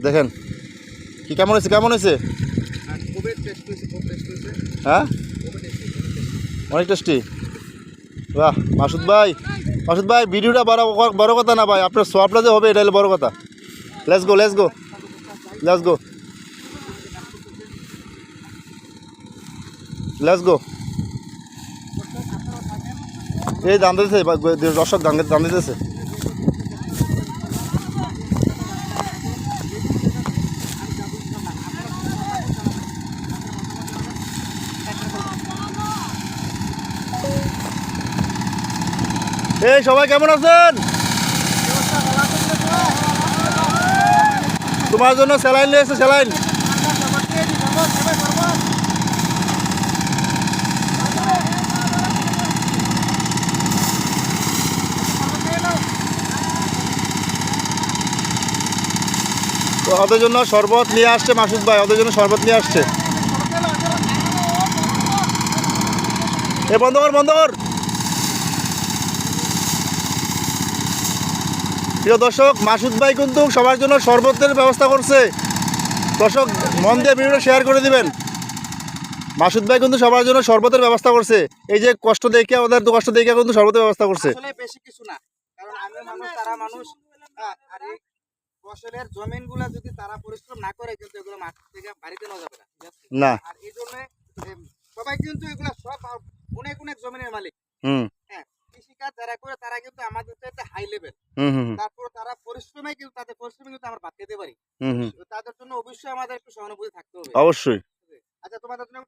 দেখেন কি কেমন হয়েছে, কেমন হয়েছে? হ্যাঁ, অনেক টেস্টি। বাহ মাসুদ ভাই ভিডিওটা বড় কথা না ভাই, আপনার সোয়াবটা যে হবে এটা হলো বড় কথা। Let's go let's go let's go let's go. এই দাম দিতেছে দর্শক, দাম দিতেছে। এই সবাই কেমন আছেন? তোমার জন্য স্যালাইন নিয়ে এসেছে, স্যালাইন। তো ওদের জন্য শরবত নিয়ে আসছে মাসুদ ভাই, ওদের জন্য শরবত নিয়ে আসছে। এ বন্ধ কর, বন্ধ কর। প্রিয় দর্শক, মাসুদ ভাই কিন্তু সবার জন্য শরবতের ব্যবস্থা করছে। দর্শক মন দিয়ে ভিডিওটা শেয়ার করে দিবেন। মাসুদ ভাই কিন্তু সবার জন্য শরবতের ব্যবস্থা করছে। এই যে কষ্ট দেখে, ওদের তো কষ্ট দেখে কিন্তু শরবতের ব্যবস্থা করছে। আসলে বেশি কিছু না, কারণ আমি মানুষ, তারা মানুষ। আর এই ফসলের জমিনগুলা যদি তারা পরিশ্রম না করে কিন্তু এগুলো মাঠ থেকে বাড়িতে নেওয়া যাবে না। আর এই জন্য সবাই কিন্তু এগুলা সব অনেক অনেক জমিনের মালিক। হ্যাঁ, কৃষিকাজ যারা করে তারা কিন্তু আমাদের চাইতে হাই লেভেল। তারপর তারা পরিশ্রমে কিন্তু তাদের পরিশ্রমে কিন্তু আমরা বাদ দিতে পারি। তাদের জন্য অবশ্যই আমাদের একটু সহানুভূতি থাকতে হবে। অবশ্যই। আচ্ছা, তোমাদের জন্য